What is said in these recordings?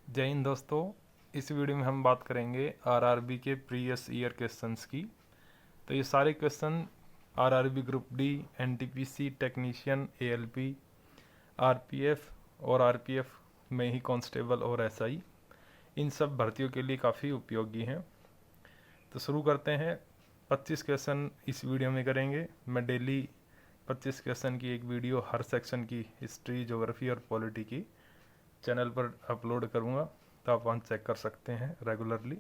जय हिंद दोस्तों। इस वीडियो में हम बात करेंगे आरआरबी के प्रीवियस ईयर क्वेश्चंस की। तो ये सारे question RRB group D, NTPC, technician, ALP, RPF और आरपीएफ में ही कांस्टेबल और एसआई, इन सब भर्तियों के लिए काफ़ी उपयोगी हैं। तो शुरू करते हैं। 25 क्वेश्चन इस वीडियो में करेंगे। मैं डेली 25 क्वेश्चन की एक वीडियो हर सेक्शन की हिस्ट्री, ज्योग्राफी और पॉलिटी की चैनल पर अपलोड करूँगा, तो आप वहाँ चेक कर सकते हैं रेगुलरली।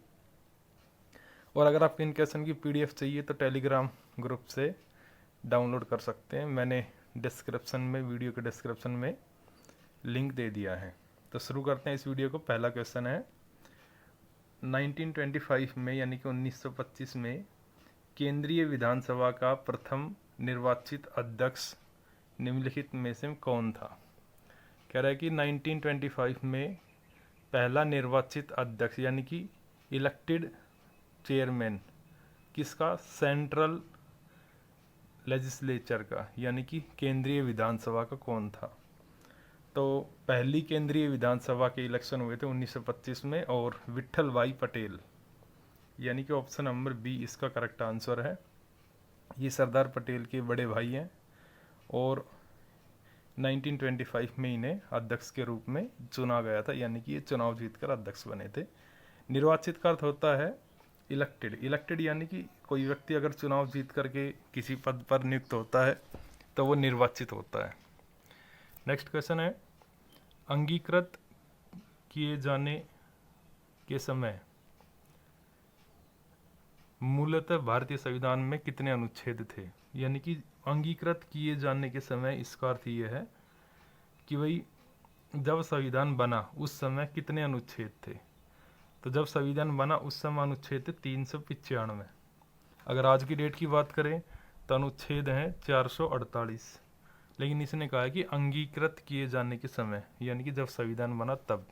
और अगर आपको इन क्वेश्चन की पीडीएफ चाहिए तो टेलीग्राम ग्रुप से डाउनलोड कर सकते हैं। मैंने डिस्क्रिप्शन में, वीडियो के डिस्क्रिप्शन में लिंक दे दिया है। तो शुरू करते हैं इस वीडियो को। पहला क्वेश्चन है 1925 में यानी कि 1925 में केंद्रीय विधानसभा का प्रथम निर्वाचित अध्यक्ष निम्नलिखित में से कौन था। कह रहा है कि 1925 में पहला निर्वाचित अध्यक्ष यानी कि इलेक्टेड चेयरमैन किसका, सेंट्रल लेजिस्लेचर का यानी कि केंद्रीय विधानसभा का कौन था। तो पहली केंद्रीय विधानसभा के इलेक्शन हुए थे 1925 में और विट्ठल भाई पटेल यानी कि ऑप्शन नंबर बी इसका करेक्ट आंसर है। ये सरदार पटेल के बड़े भाई हैं और 1925 में इन्हें अध्यक्ष के रूप में चुना गया था, यानी कि ये चुनाव जीतकर अध्यक्ष बने थे। निर्वाचित का अर्थ होता है इलेक्टेड। इलेक्टेड यानी कि कोई व्यक्ति अगर चुनाव जीत करके किसी पद पर नियुक्त होता है तो वो निर्वाचित होता है। नेक्स्ट क्वेश्चन है अंगीकृत किए जाने के समय मूलतः भारतीय संविधान में कितने अनुच्छेद थे। यानी कि अंगीकृत किए जाने के समय इसका अर्थ ये है कि भाई जब संविधान बना उस समय कितने अनुच्छेद थे। तो जब संविधान बना उस समय अनुच्छेद थे 395। अगर आज की डेट की बात करें तो अनुच्छेद हैं 448। लेकिन इसने कहा है कि अंगीकृत किए जाने के समय यानी कि जब संविधान बना तब।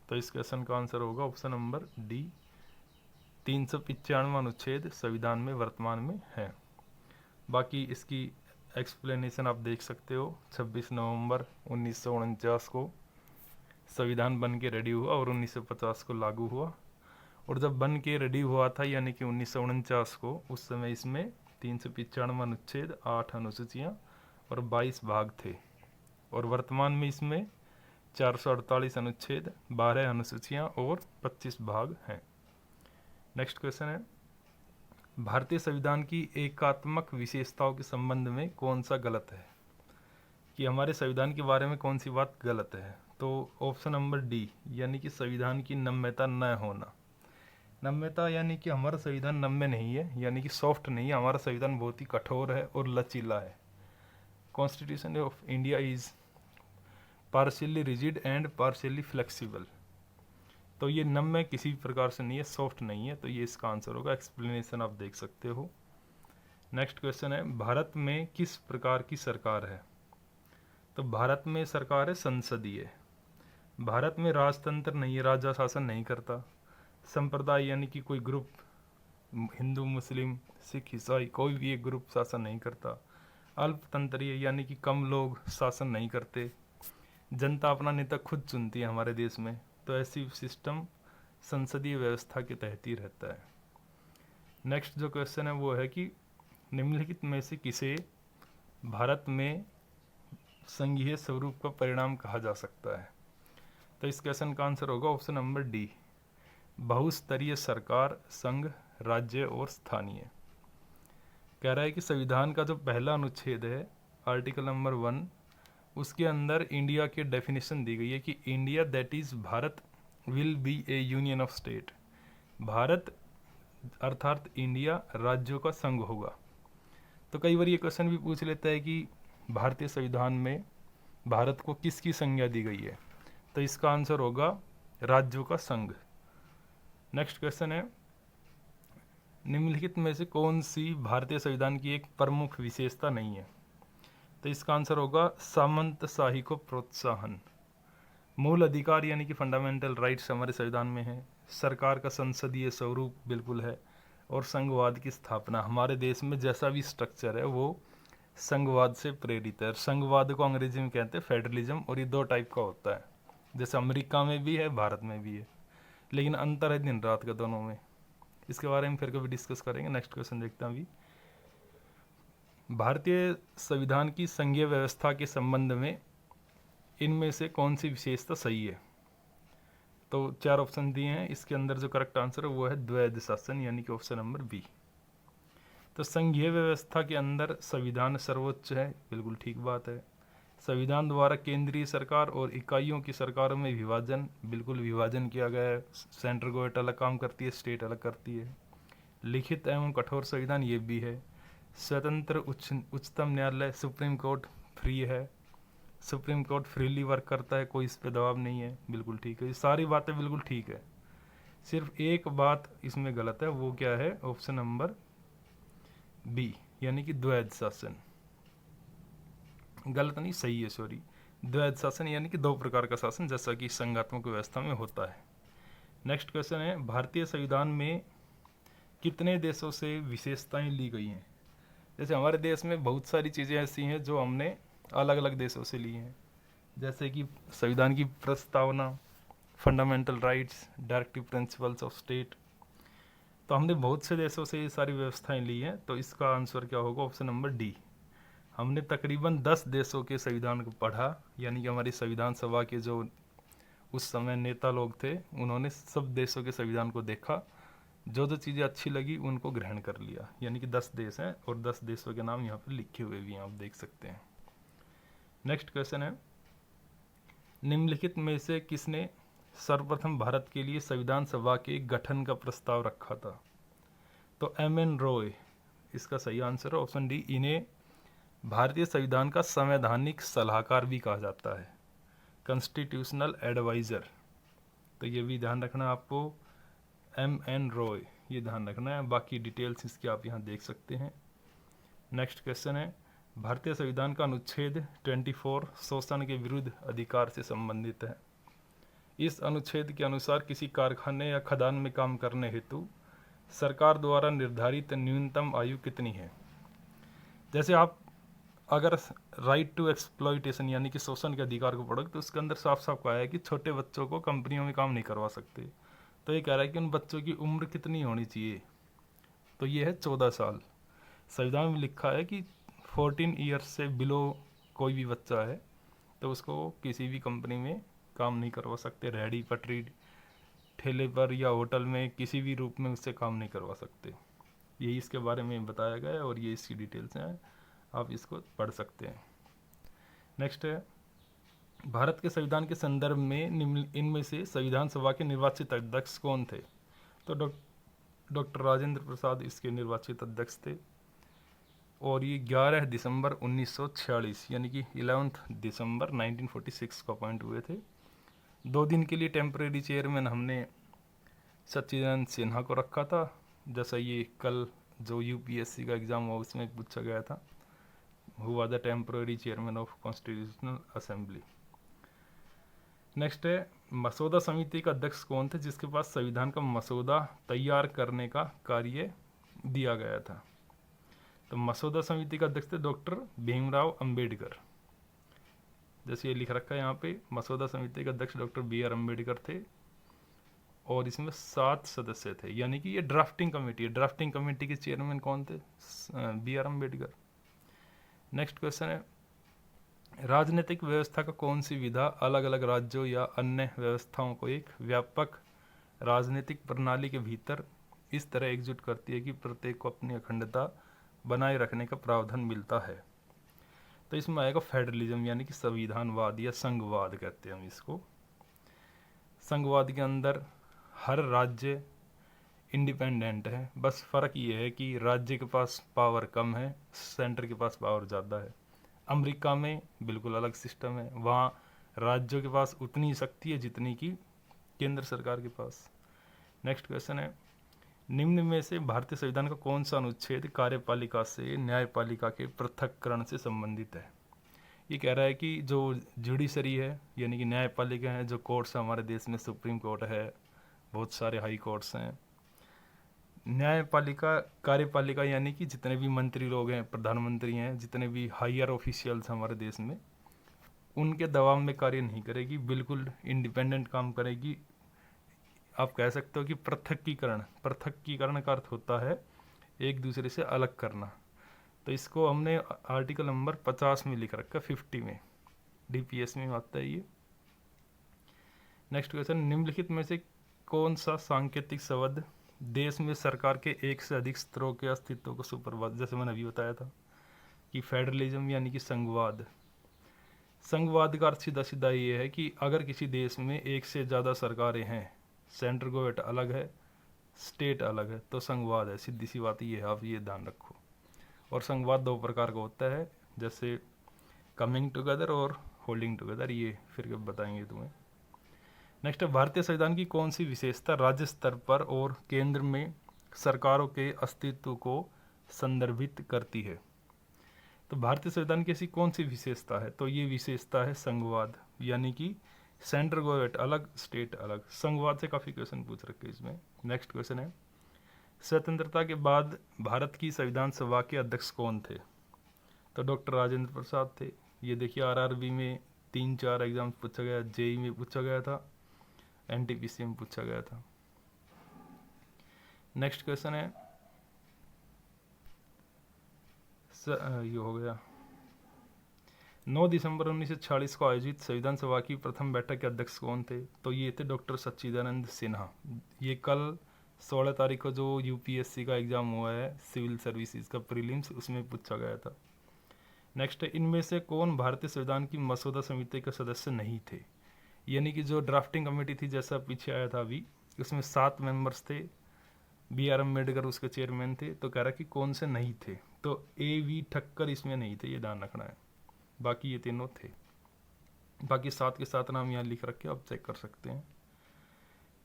तो इस क्वेश्चन का आंसर होगा ऑप्शन नंबर डी, 395 अनुच्छेद संविधान में वर्तमान में है। बाकी इसकी एक्सप्लेनेशन आप देख सकते हो। 26 नवंबर 1949 को संविधान बन के रेडी हुआ और 1950 को लागू हुआ। और जब बन के रेडी हुआ था यानी कि 1949 को, उस समय इसमें 395 अनुच्छेद, 8 अनुसूचियाँ और 22 भाग थे। और वर्तमान में इसमें 448 अनुच्छेद, 12 अनुसूचियाँ और 25 भाग हैं। नेक्स्ट क्वेश्चन है भारतीय संविधान की एकात्मक विशेषताओं के संबंध में कौन सा गलत है। कि हमारे संविधान के बारे में कौन सी बात गलत है। तो ऑप्शन नंबर डी यानी कि संविधान की नम्यता न होना। नम्यता यानी कि हमारा संविधान नम्य नहीं है, यानी कि सॉफ्ट नहीं है। हमारा संविधान बहुत ही कठोर है और लचीला है। Constitution of India is partially rigid and partially flexible. तो ये नम्य किसी प्रकार से नहीं है, सॉफ्ट नहीं है। तो ये इसका आंसर होगा। एक्सप्लेनेशन आप देख सकते हो। नेक्स्ट क्वेश्चन है भारत में किस प्रकार की सरकार है। तो भारत में सरकार है संसदीय। भारत में राजतंत्र नहीं है, राजा शासन नहीं करता। संप्रदाय यानी कि कोई ग्रुप, हिंदू, मुस्लिम, सिख, ईसाई, कोई भी एक ग्रुप शासन नहीं करता। अल्पतंत्रीय यानी कि कम लोग शासन नहीं करते। जनता अपना नेता खुद चुनती है हमारे देश में। तो ऐसी सिस्टम संसदीय व्यवस्था के तहत ही रहता है। नेक्स्ट जो क्वेश्चन है वो है कि निम्नलिखित में से किसे भारत में संघीय स्वरूप का परिणाम कहा जा सकता है। तो इस क्वेश्चन का आंसर होगा ऑप्शन नंबर डी, बहुस्तरीय सरकार, संघ, राज्य और स्थानीय। कह रहा है कि संविधान का जो पहला अनुच्छेद है आर्टिकल नंबर 1, उसके अंदर इंडिया की डेफिनेशन दी गई है कि India that is Bharat will be A union of state. Bharat अर्थात इंडिया राज्यों का संघ होगा। तो कई बार ये क्वेश्चन भी पूछ लेता है कि भारतीय संविधान में भारत को किसकी संज्ञा दी गई है। तो इसका आंसर होगा राज्यों का संघ। नेक्स्ट क्वेश्चन है निम्नलिखित में से कौन सी भारतीय संविधान की एक प्रमुख विशेषता नहीं है। तो इसका आंसर होगा सामंतशाही को प्रोत्साहन। मूल अधिकार यानी कि फंडामेंटल राइट्स हमारे संविधान में है। सरकार का संसदीय स्वरूप बिल्कुल है। और संघवाद की स्थापना, हमारे देश में जैसा भी स्ट्रक्चर है वो संघवाद से प्रेरित है। संघवाद को अंग्रेजी में कहते हैं फेडरलिज्म, और ये 2 टाइप का होता है। जैसे अमेरिका में भी है, भारत में भी है, लेकिन अंतर है दिन रात का दोनों में। इसके बारे में फिर कभी डिस्कस करेंगे। नेक्स्ट क्वेश्चन देखते हैं अभी। भारतीय संविधान की संघीय व्यवस्था के संबंध में इनमें से कौन सी विशेषता सही है? तो 4 ऑप्शन दिए हैं, इसके अंदर जो करेक्ट आंसर है वो है द्वैध शासन, यानी कि ऑप्शन नंबर बी। तो संघीय व्यवस्था के अंदर संविधान सर्वोच्च है, बिल्कुल ठीक बात है। संविधान द्वारा केंद्रीय सरकार और इकाइयों की सरकारों में विभाजन, बिल्कुल विभाजन किया गया है। सेंट्रल गवर्नमेंट अलग काम करती है, स्टेट अलग करती है। लिखित एवं कठोर संविधान ये भी है। स्वतंत्र उच्चतम न्यायालय, सुप्रीम कोर्ट फ्री है, सुप्रीम कोर्ट फ्रीली वर्क करता है, कोई इस पर दबाव नहीं है, बिल्कुल ठीक है। ये सारी बातें बिल्कुल ठीक है। सिर्फ एक बात इसमें गलत है, वो क्या है? ऑप्शन नंबर बी, यानी कि द्वैध शासन। गलत नहीं, सही है, सॉरी। द्वैध शासन यानी कि 2 प्रकार का शासन, जैसा कि संघात्मक व्यवस्था में होता है। नेक्स्ट क्वेश्चन है, भारतीय संविधान में कितने देशों से विशेषताएं ली गई हैं? जैसे हमारे देश में बहुत सारी चीज़ें ऐसी हैं जो हमने अलग अलग देशों से ली हैं, जैसे कि संविधान की प्रस्तावना, fundamental rights, directive principles of state. तो हमने बहुत से देशों से ये सारी व्यवस्थाएं ली हैं, तो इसका आंसर क्या होगा? Option number D. हमने तकरीबन 10 देशों के संविधान को पढ़ा, यानी कि हमारी संविधान सभा के जो उस समय नेता लोग थे, उन्होंने सब देशों के संविधान को देखा, जो जो चीज़ें अच्छी लगी उनको ग्रहण कर लिया। यानी कि 10 देश हैं और 10 देशों के नाम यहाँ पर लिखे हुए भी हैं, आप देख सकते हैं। नेक्स्ट क्वेश्चन है, निम्नलिखित में से किसने सर्वप्रथम भारत के लिए संविधान सभा के गठन का प्रस्ताव रखा था? तो एम.एन. रॉय इसका सही आंसर है, ऑप्शन डी। इन्हें भारतीय संविधान का संवैधानिक सलाहकार भी कहा जाता है, कॉन्स्टिट्यूशनल एडवाइजर। तो ये भी ध्यान रखना आपको, एम.एन. रॉय, ये ध्यान रखना है। बाकी डिटेल्स इसकी आप यहाँ देख सकते हैं। नेक्स्ट क्वेश्चन है, भारतीय संविधान का अनुच्छेद 24 शोषण के विरुद्ध अधिकार से संबंधित है। इस अनुच्छेद के अनुसार किसी कारखाने या खदान में काम करने हेतु सरकार द्वारा निर्धारित न्यूनतम आयु कितनी है? जैसे आप अगर राइट टू एक्सप्लॉइटेशन यानी कि शोषण के अधिकार को पढ़ोगे तो उसके अंदर साफ साफ कहा है कि छोटे बच्चों को कंपनियों में काम नहीं करवा सकते। तो ये कह रहा है कि उन बच्चों की उम्र कितनी होनी चाहिए? तो ये है 14 साल। संविधान में लिखा है कि 14 ईयर्स से बिलो कोई भी बच्चा है तो उसको किसी भी कंपनी में काम नहीं करवा सकते। रेहड़ी पटरी ठेले पर या होटल में किसी भी रूप में उससे काम नहीं करवा सकते। यही इसके बारे में बताया गया है और ये इसकी डिटेल्स हैं, आप इसको पढ़ सकते हैं। नेक्स्ट है, भारत के संविधान के संदर्भ में इनमें से संविधान सभा के निर्वाचित अध्यक्ष कौन थे? तो डॉक्टर राजेंद्र प्रसाद इसके निर्वाचित अध्यक्ष थे और ये 11 दिसंबर 1946 यानी कि 11 दिसंबर 1946 को अपॉइंट हुए थे। 2 दिन के लिए टेम्परेरी चेयरमैन हमने सच्चिदानंद सिन्हा को रखा था, जैसा ये कल जो यूपीएससी का एग्ज़ाम हुआ उसमें पूछा गया था, who are the temporary chairman of constitutional assembly. Next है, मसौदा समिति का अध्यक्ष कौन थे जिसके पास संविधान का मसौदा तैयार करने का कार्य दिया गया था? तो मसौदा समिति का अध्यक्ष थे डॉक्टर भीमराव अंबेडकर। जैसे ये लिख रखा है यहाँ पे, मसौदा समिति के अध्यक्ष डॉक्टर बी.आर. अम्बेडकर थे और इसमें 7 सदस्य थे, यानी कि ये ड्राफ्टिंग कमेटी है। ड्राफ्टिंग कमेटी के चेयरमैन कौन थे? बी.आर. अम्बेडकर। नेक्स्ट क्वेश्चन है, राजनीतिक व्यवस्था का कौन सी विधा अलग अलग राज्यों या अन्य व्यवस्थाओं को एक व्यापक राजनीतिक प्रणाली के भीतर इस तरह एकजुट करती है कि प्रत्येक को अपनी अखंडता बनाए रखने का प्रावधान मिलता है? तो इसमें आएगा फेडरलिज्म, यानी कि संविधानवाद या संघवाद कहते हैं हम इसको। संघवाद के अंदर हर राज्य इंडिपेंडेंट है, बस फ़र्क ये है कि राज्य के पास पावर कम है, सेंटर के पास पावर ज़्यादा है। अमेरिका में बिल्कुल अलग सिस्टम है, वहाँ राज्यों के पास उतनी शक्ति है जितनी कि केंद्र सरकार के पास। नेक्स्ट क्वेश्चन है, निम्न में से भारतीय संविधान का कौन सा अनुच्छेद कार्यपालिका से न्यायपालिका के पृथक्करण से संबंधित है? ये कह रहा है कि जो जुडिशरी है यानी कि न्यायपालिका है, जो कोर्ट्स है हमारे देश में, सुप्रीम कोर्ट है, बहुत सारे हाई कोर्ट्स हैं। न्यायपालिका, कार्यपालिका यानी कि जितने भी मंत्री लोग हैं, प्रधानमंत्री हैं, जितने भी हायर ऑफिशियल्स हमारे देश में, उनके दबाव में कार्य नहीं करेगी, बिल्कुल इंडिपेंडेंट काम करेगी। आप कह सकते हो कि पृथक्कीकरण का अर्थ होता है एक दूसरे से अलग करना। तो इसको हमने आर्टिकल नंबर 50 में लिख रखा, 50 में, DPS में आता है ये। नेक्स्ट क्वेश्चन, निम्नलिखित में से कौन सा सांकेतिक शब्द देश में सरकार के एक से अधिक स्तरों के अस्तित्व को सुप्रभात, जैसे मैंने अभी बताया था कि फेडरलिज्म यानी कि संघवाद। संघवाद का अर्थ सीधा सीधा ये है कि अगर किसी देश में एक से ज़्यादा सरकारें हैं, सेंट्रल गवर्नमेंट अलग है, स्टेट अलग है, तो संघवाद है। सीधी सी बात ये है, आप ये ध्यान रखो। और संघवाद 2 प्रकार का होता है, जैसे कमिंग टुगेदर और होल्डिंग टुगेदर, ये फिर कब बताएंगे तुम्हें। नेक्स्ट है, भारतीय संविधान की कौन सी विशेषता राज्य स्तर पर और केंद्र में सरकारों के अस्तित्व को संदर्भित करती है। तो भारतीय संविधान की ऐसी कौन सी विशेषता है, तो ये विशेषता है संघवाद, यानी कि सेंट्रल गवर्नमेंट अलग, स्टेट अलग। संघवाद से काफ़ी क्वेश्चन पूछ रखे इसमें। नेक्स्ट क्वेश्चन है, स्वतंत्रता के बाद भारत की संविधान सभा के अध्यक्ष कौन थे। तो डॉक्टर राजेंद्र प्रसाद थे। ये देखिए RRB में 3-4 एग्जाम पूछा गया, JEE में पूछा गया था, NTPC में पूछा गया था। नेक्स्ट क्वेश्चन है, ये हो गया 9 दिसंबर 1946 को आयोजित संविधान सभा की प्रथम बैठक के अध्यक्ष कौन थे। तो ये थे डॉक्टर सच्चिदानंद सिन्हा। ये कल 16 तारीख को जो UPSC का एग्ज़ाम हुआ है, सिविल सर्विसेज का प्रीलिम्स, उसमें पूछा गया था। नेक्स्ट है, इनमें से कौन भारतीय संविधान की मसौदा समिति के सदस्य नहीं थे। यानी कि जो ड्राफ्टिंग कमेटी थी, जैसा पीछे आया था अभी, उसमें 7 मेंबर्स थे, BR अम्बेडकर उसके चेयरमैन थे। तो कह रहा कि कौन से नहीं थे, तो AV ठक्कर इसमें नहीं थे, ये ध्यान रखना है। बाकी ये तीनों थे। बाकी 7 के 7 नाम यहाँ लिख रखे, आप चेक कर सकते हैं।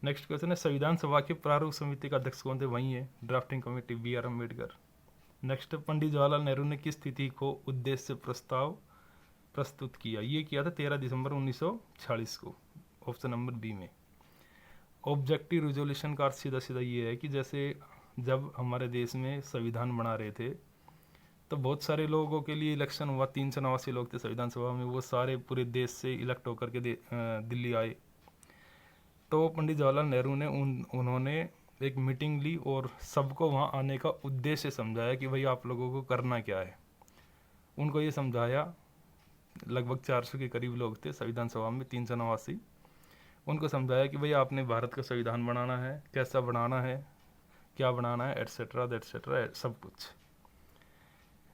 नेक्स्ट क्वेश्चन है, संविधान सभा के प्रारूप समिति का अध्यक्ष कौन थे। वही है drafting committee, BR Ambedkar. Next, Pandit Jawaharlal Nehru ने किस तिथि को उद्देश्य प्रस्ताव प्रस्तुत किया। ये किया था 13 दिसंबर 1946 को, ऑप्शन नंबर B में। ऑब्जेक्टिव रिजोल्यूशन का अर्थ सीधा सीधा ये है कि जैसे जब हमारे देश में संविधान बना रहे थे, तो बहुत सारे लोगों के लिए इलेक्शन हुआ, 389 लोग थे संविधान सभा में, वो सारे पूरे देश से इलेक्ट होकर के दिल्ली आए। तो पंडित जवाहरलाल नेहरू ने उन्होंने एक मीटिंग ली और सबको वहाँ आने का उद्देश्य समझाया कि भाई आप लोगों को करना क्या है। उनको ये समझाया, लगभग 400 के करीब लोग थे संविधान सभा में, 389। उनको समझाया कि भाई आपने भारत का संविधान बनाना है, कैसा बनाना है, क्या बनाना है, एटसेट्रा एटसेट्रा, सब कुछ।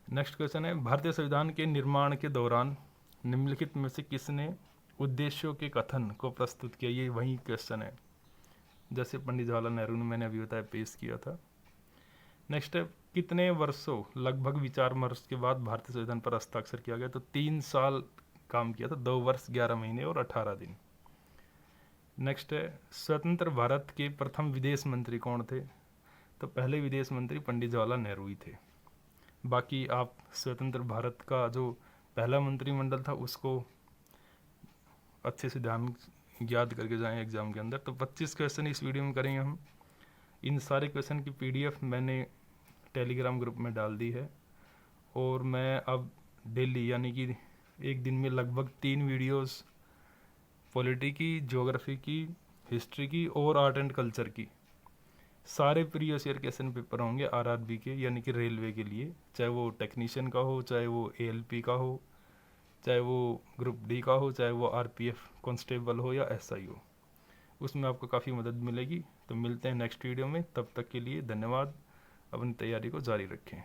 नेक्स्ट क्वेश्चन है, भारतीय संविधान के निर्माण के दौरान निम्नलिखित में से किसने उद्देश्यों के कथन को प्रस्तुत किया। ये वही क्वेश्चन है जैसे पंडित जवाहरलाल नेहरू ने, मैंने अभी बताया, पेश किया था। नेक्स्ट है, कितने वर्षों लगभग विचार विमर्श के बाद भारतीय संविधान पर हस्ताक्षर किया गया। तो 3 साल काम किया था, 2 वर्ष 11 महीने और 18 दिन। नेक्स्ट है, स्वतंत्र भारत के प्रथम विदेश मंत्री कौन थे। तो पहले विदेश मंत्री पंडित जवाहरलाल नेहरू ही थे। बाकी आप स्वतंत्र भारत का जो पहला मंत्रिमंडल था उसको अच्छे से ध्यान याद करके जाएं एग्जाम के अंदर। तो 25 क्वेश्चन इस वीडियो में करेंगे हम। इन सारे क्वेश्चन की PDF मैंने टेलीग्राम ग्रुप में डाल दी है, और मैं अब डेली यानी कि एक दिन में लगभग 3 वीडियोस पॉलिटी की, ज्योग्राफी की, हिस्ट्री की और आर्ट एंड कल्चर की, सारे प्रीवियस ईयर क्वेश्चन पेपर होंगे RRB के, यानी कि रेलवे के लिए, चाहे वो टेक्नीशियन का हो, चाहे वो ALP का हो, चाहे वो ग्रुप D का हो, चाहे वो RPF कांस्टेबल हो या SI हो, उसमें आपको काफ़ी मदद मिलेगी। तो मिलते हैं नेक्स्ट वीडियो में, तब तक के लिए धन्यवाद। अपनी तैयारी को जारी रखें।